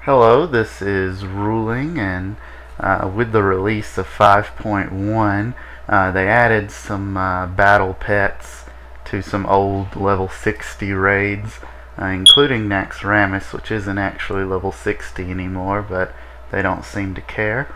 Hello, this is Ruling, and with the release of 5.1, they added some battle pets to some old level 60 raids, including Naxxramas, which isn't actually level 60 anymore, but they don't seem to care.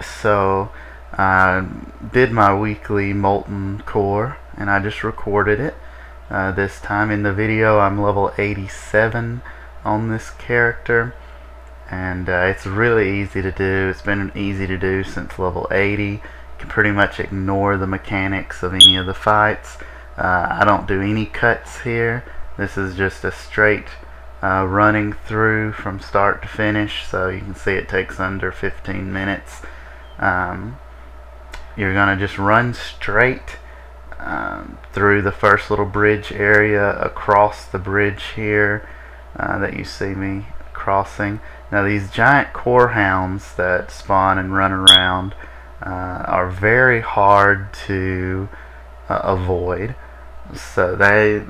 So I did my weekly Molten Core, and I just recorded it. This time in the video I'm level 87 on this character, and it's really easy to do. It's been easy to do since level 80. You can pretty much ignore the mechanics of any of the fights. I don't do any cuts here. This is just a straight running through from start to finish, so you can see it takes under 15 minutes. You're gonna just run straight through the first little bridge area, across the bridge here that you see me crossing. Now these giant core hounds that spawn and run around are very hard to avoid. So they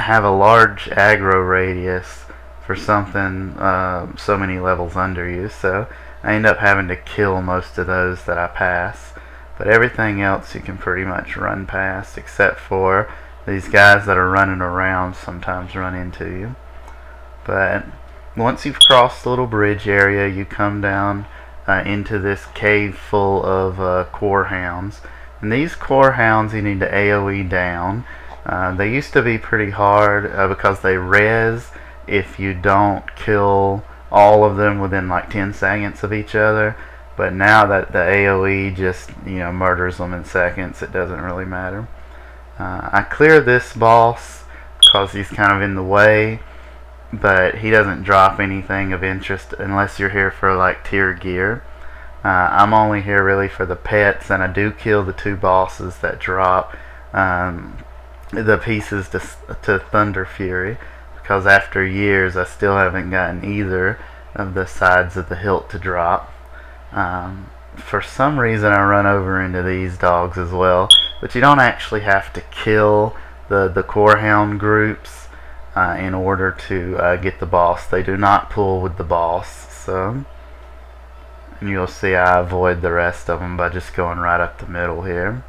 have a large aggro radius for something so many levels under you, so I end up having to kill most of those that I pass. But everything else you can pretty much run past, except for these guys that are running around sometimes run into you. But once you've crossed the little bridge area, you come down into this cave full of core hounds. And these core hounds you need to AoE down. They used to be pretty hard because they res if you don't kill all of them within like 10 seconds of each other. But now that the AoE just murders them in seconds, it doesn't really matter. I clear this boss because he's kind of in the way, but he doesn't drop anything of interest unless you're here for like tier gear. I'm only here really for the pets, and I do kill the two bosses that drop the pieces to Thunderfury, because after years I still haven't gotten either of the sides of the hilt to drop. For some reason I run over into these dogs as well, but you don't actually have to kill the core hound groups in order to get the boss. They do not pull with the boss, so, and you'll see I avoid the rest of them by just going right up the middle here.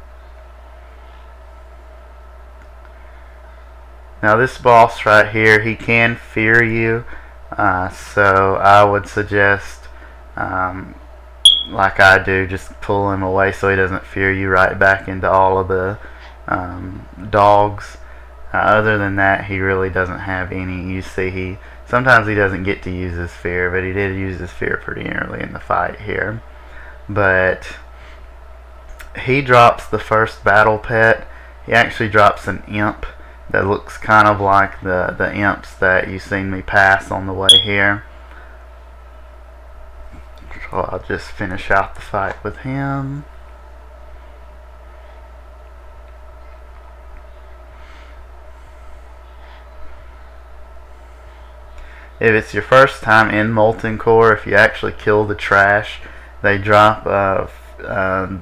Now this boss right here, he can fear you, so I would suggest, like I do, just pull him away so he doesn't fear you right back into all of the dogs. Other than that, he really doesn't have any. You see, sometimes he doesn't get to use his fear, but he did use his fear pretty early in the fight here. But he drops the first battle pet. He actually drops an imp that looks kind of like the imps that you've seen me pass on the way here. So I'll just finish out the fight with him. If it's your first time in Molten Core, if you actually kill the trash, they drop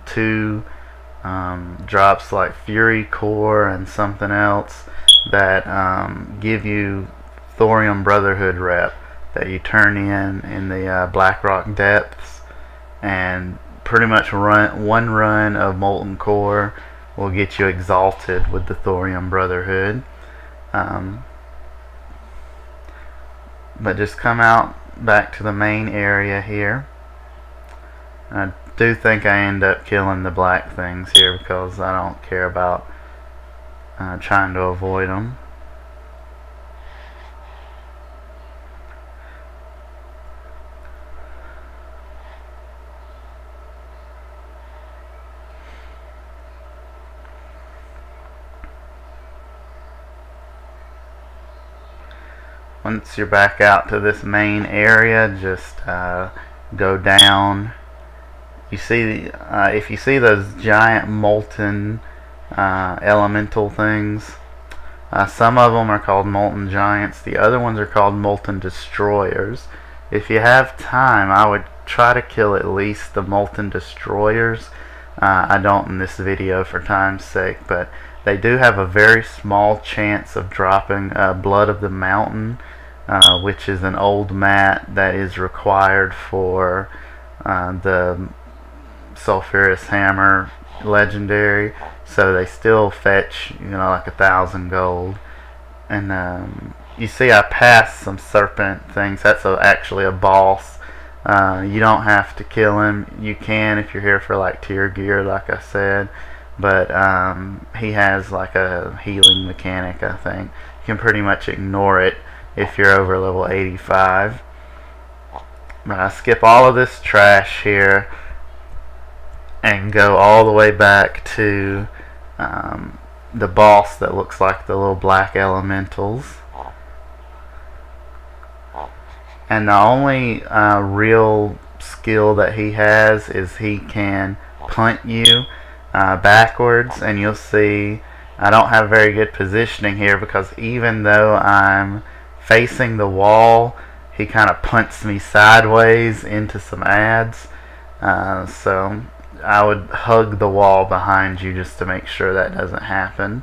two drops like Fury Core and something else that give you Thorium Brotherhood rep that you turn in the Blackrock depths, and pretty much one run of Molten Core will get you exalted with the Thorium Brotherhood. But just come out back to the main area here. I do think I end up killing the black things here because I don't care about trying to avoid them. Once you're back out to this main area, just go down. You see, if you see those giant molten elemental things, some of them are called molten giants. The other ones are called molten destroyers. If you have time, I would try to kill at least the molten destroyers. I don't in this video for time's sake, but they do have a very small chance of dropping Blood of the Mountain, which is an old mat that is required for the sulfurous hammer legendary. So they still fetch, you know, like 1,000 gold. And you see I passed some serpent things. That's actually a boss. You don't have to kill him. You can if you're here for like tier gear, like I said. But he has like a healing mechanic, I think. You can pretty much ignore it if you're over level 85. But I skip all of this trash here and go all the way back to the boss that looks like the little black elementals. And the only real skill that he has is he can punt you backwards, and you'll see I don't have very good positioning here because even though I'm facing the wall, he kind of punts me sideways into some ads. So I would hug the wall behind you just to make sure that doesn't happen.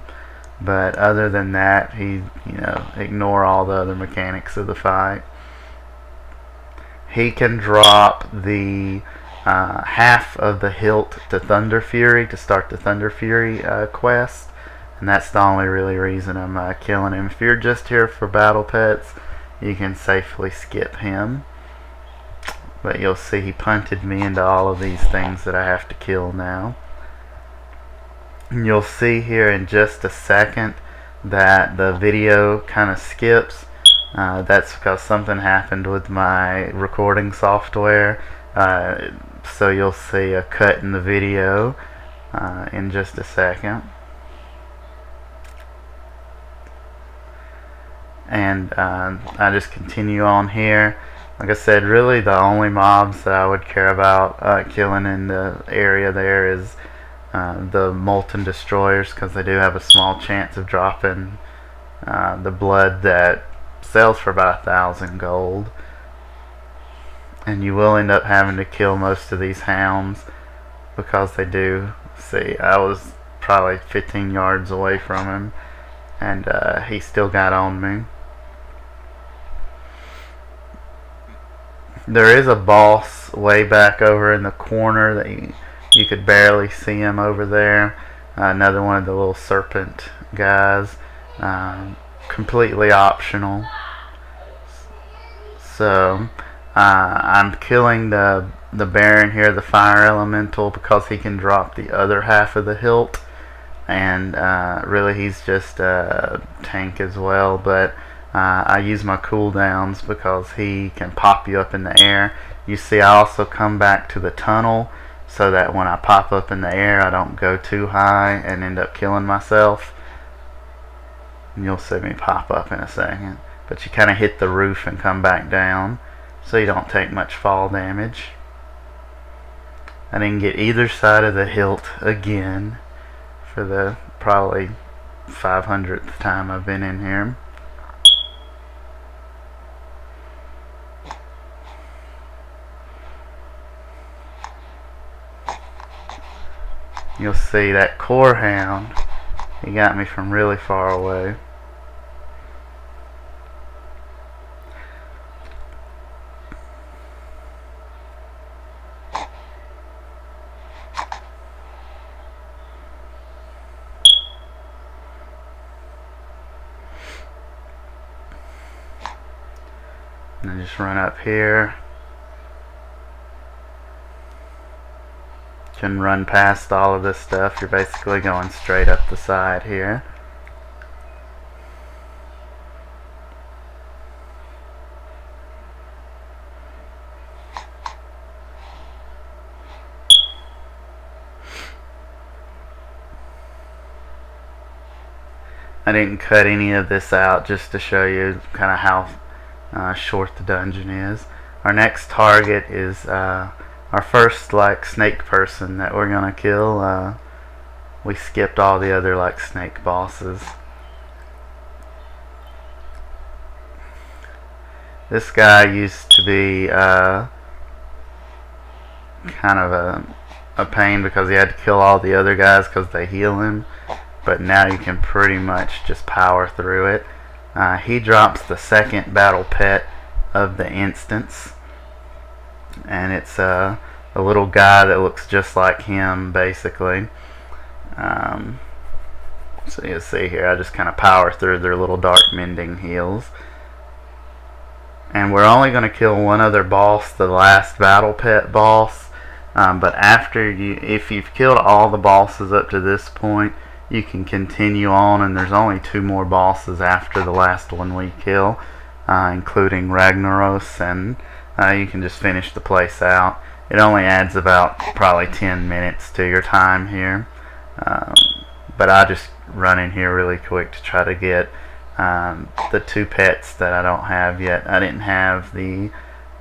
But other than that, you know, ignore all the other mechanics of the fight. He can drop the half of the hilt to Thunderfury to start the Thunderfury quest, and that's the only really reason I'm killing him. If you're just here for battle pets, you can safely skip him. But you'll see he punted me into all of these things that I have to kill now. And you'll see here in just a second that the video kind of skips. That's because something happened with my recording software. So you'll see a cut in the video in just a second. And I just continue on here. Like I said, really the only mobs that I would care about killing in the area there is the Molten Destroyers, because they do have a small chance of dropping the blood that sells for about 1,000 gold. And you will end up having to kill most of these hounds because they do. See, I was probably 15 yards away from him, and he still got on me. There is a boss way back over in the corner that you could barely see him over there. Another one of the little serpent guys. Completely optional. So I'm killing the Baron here, the fire elemental, because he can drop the other half of the hilt, and really he's just a tank as well. But I use my cooldowns because he can pop you up in the air. You see I also come back to the tunnel so that when I pop up in the air I don't go too high and end up killing myself. And you'll see me pop up in a second. But you kind of hit the roof and come back down so you don't take much fall damage. I didn't get either side of the hilt again for the probably 500th time I've been in here. You'll see that core hound, he got me from really far away. And I just run up here. Can run past all of this stuff. You're basically going straight up the side here. I didn't cut any of this out just to show you kind of how short the dungeon is. Our next target is our first like snake person that we're gonna kill. We skipped all the other like snake bosses. This guy used to be kind of a pain because he had to kill all the other guys because they heal him, but now you can pretty much just power through it. He drops the second battle pet of the instance, and it's a little guy that looks just like him, basically. So you'll see here, I just kind of power through their little dark mending heals. And we're only going to kill one other boss, the last battle pet boss. But after if you've killed all the bosses up to this point, you can continue on, and there's only 2 more bosses after the last one we kill, including Ragnaros, and you can just finish the place out. It only adds about probably 10 minutes to your time here. But I just run in here really quick to try to get the 2 pets that I don't have yet. I didn't have the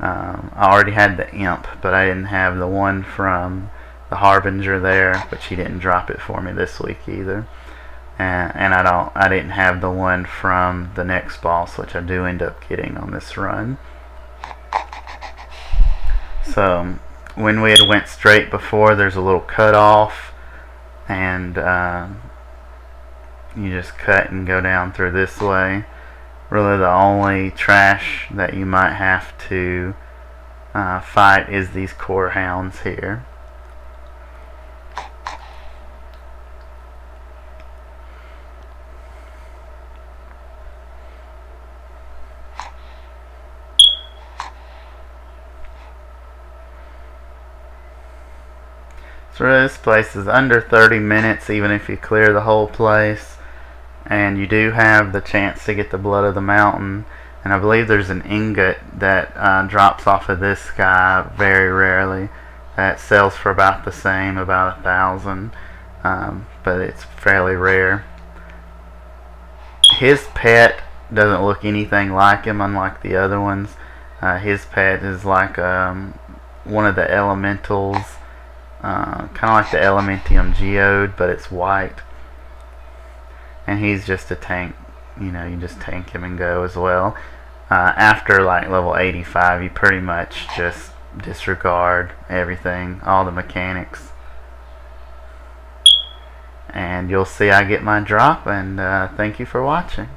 I already had the imp, but I didn't have the one from the Harbinger there, which he didn't drop it for me this week either. And I didn't have the one from the next boss, which I do end up getting on this run. So when we had went straight before, there's a little cut off, and you just cut and go down through this way. Really the only trash that you might have to fight is these core hounds here. So this place is under 30 minutes even if you clear the whole place. And you do have the chance to get the blood of the mountain, and I believe there's an ingot that drops off of this guy very rarely that sells for about the same, about 1,000, but it's fairly rare. His pet doesn't look anything like him, unlike the other ones. His pet is like one of the elementals, kind of like the Elementium Geode, but it's white. And he's just a tank, you know, you just tank him and go as well. After like level 85, you pretty much just disregard everything, all the mechanics. And you'll see I get my drop, and thank you for watching.